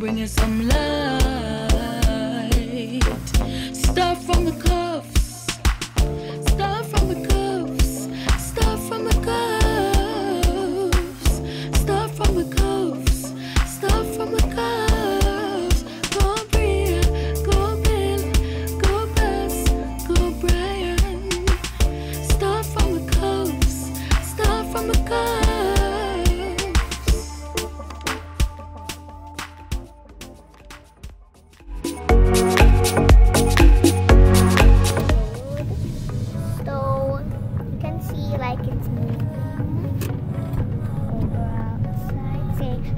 bring you some light. Start from the cuffs. Start from the cuffs. Start from the cuffs. Start from the cuffs. Start from the cuffs. Go Bria, go Bill, go Bess, go Brian. Start from the cuffs. Start from the cuffs.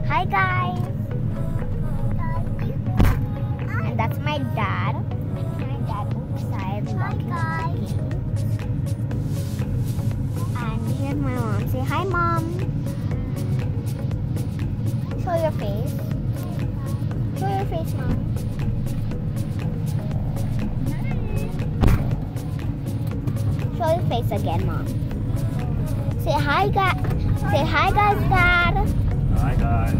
Hi guys, and that's my dad. My dad inside. Hi guys. And here's my mom. Say hi, mom. Show your face. Show your face, mom. Show your face again, mom. Say hi, guys. Say hi, guys, dad. Hi guys.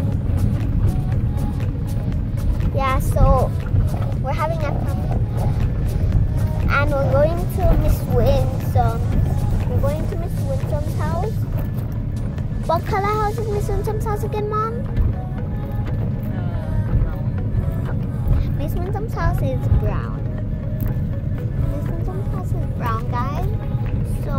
Yeah, so we're having a and we're going to Miss Winsom's. We're going to Miss Winsom's house. What color house is Miss Winsom's house again, Mom? Okay. Miss Winsom's house is brown. Miss Winsom's house is brown, guys. So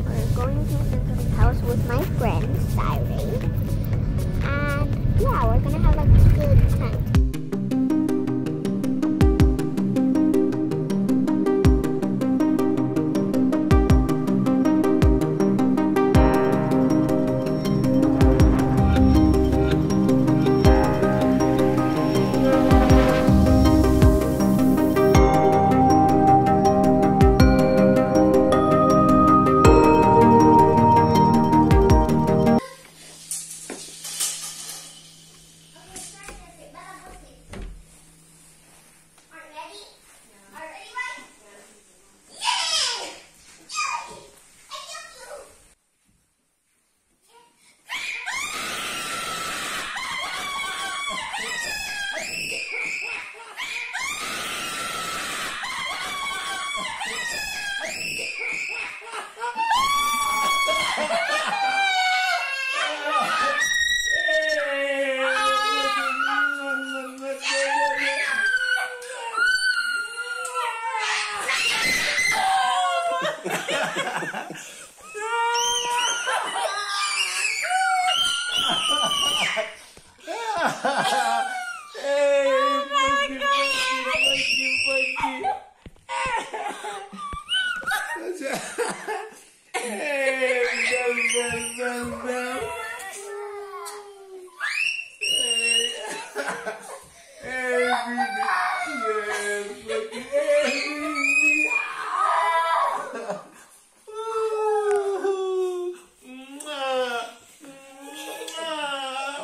we're going to Miss Winsom's house with my friend Saturday, and yeah, we're gonna have a good time.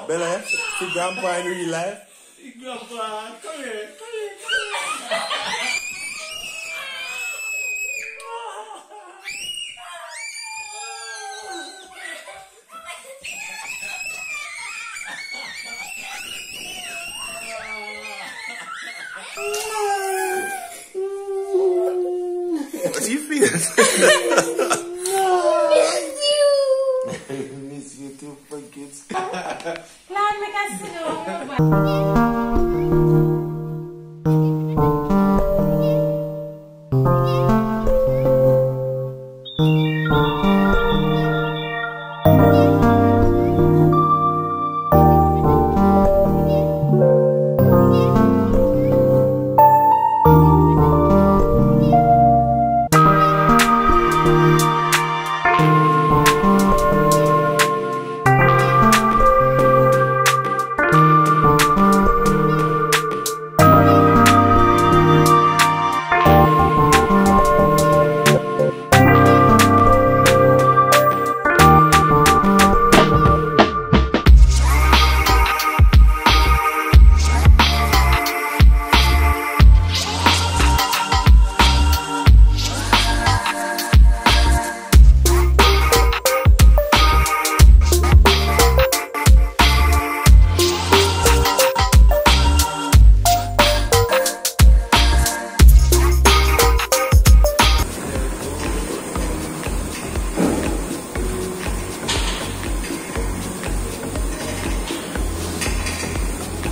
Bella, see Grandpa in real life? Grandpa, come here, come here, come here. What do you feel? Miss you too, for kids.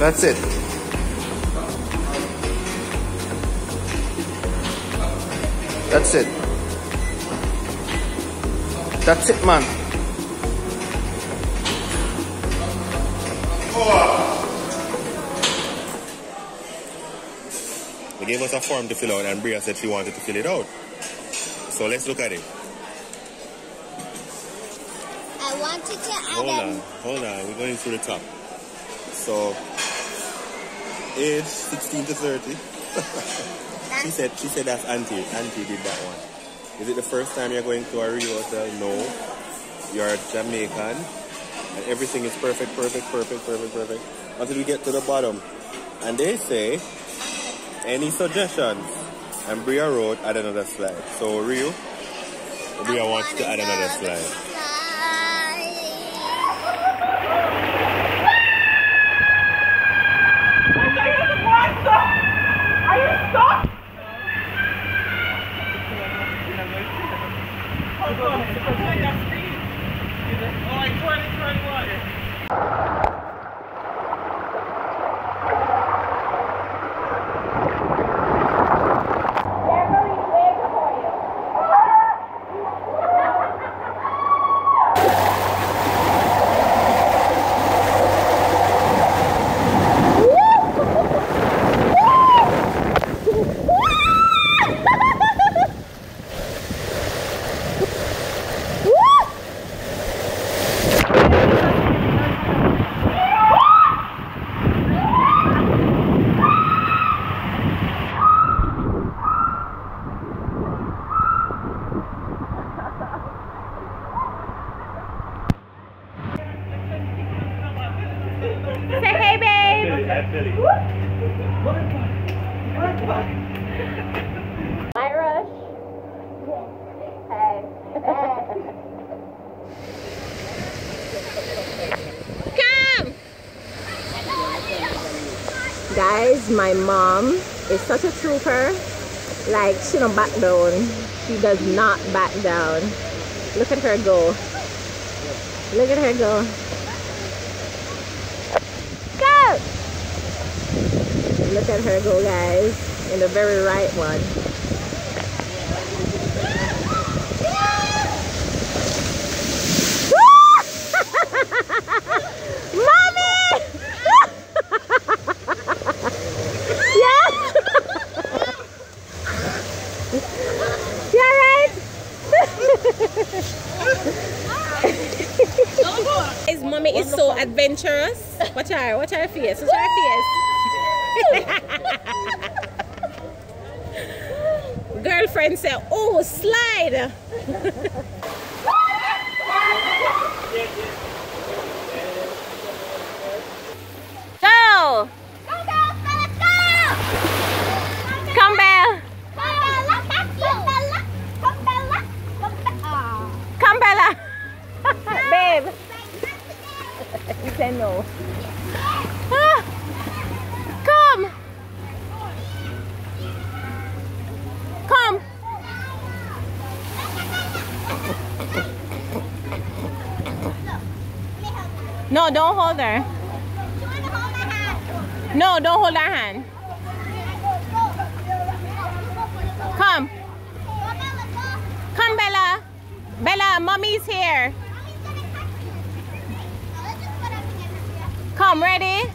That's it. That's it. That's it, man. They gave us a form to fill out and Bria said she wanted to fill it out. So let's look at it. I wanted to add Hold on, we're going through the top. So, age 16 to 30. she said that's Auntie. Auntie did that one. Is it the first time you're going to a real hotel? No. You're Jamaican. And everything is perfect. Until we get to the bottom. And they say, any suggestions? And Bria wrote, add another slide. So, Rio, Bria wants to add another slide. Are you stuck? Irish. Hey. Come! Guys, my mom is such a trooper. Like, she don't back down. She does not back down. Look at her go. Look at her go. Go! Look at her go, guys. In the very right one. Mommy! Yeah? You alright? His mommy is so adventurous. Watch her face. Watch her face. Girlfriend said, oh, slide. Go. Come, Belle. Come, Bella. Babe. You said no. Come. Come. No, don't hold her. No, don't hold her hand. Come. Come, Bella. Bella, mommy's here. Come, ready?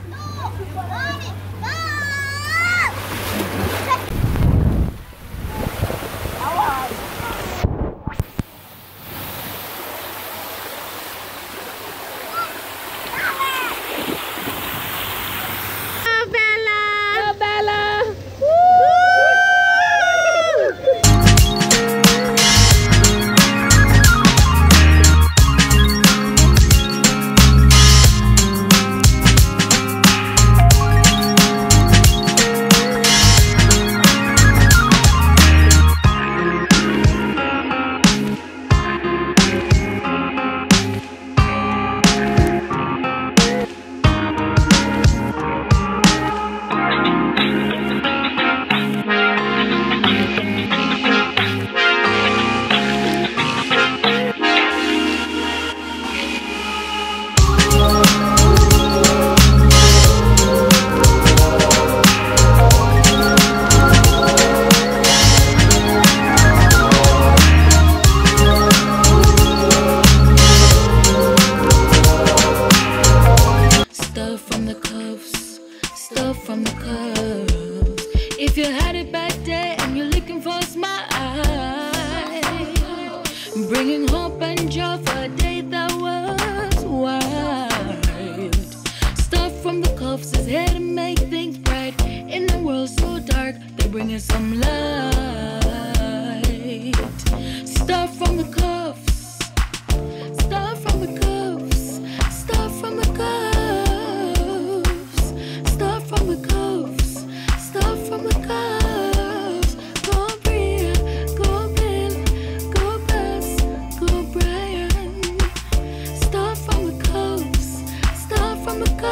If you had it back there and you're looking for a smile, bringing hope and joy for a day that was wild. Stuff from the cuffs is here to make things bright. In a world so dark, they're bringing some light. Stuff from the cuffs, stuff from the cuffs, stuff from the cuffs, stuff from the cuffs, stuff from the cuffs. Go Bria, go Bill, go Bess, go Brian. Stuff from the cuffs, stuff from the cuffs.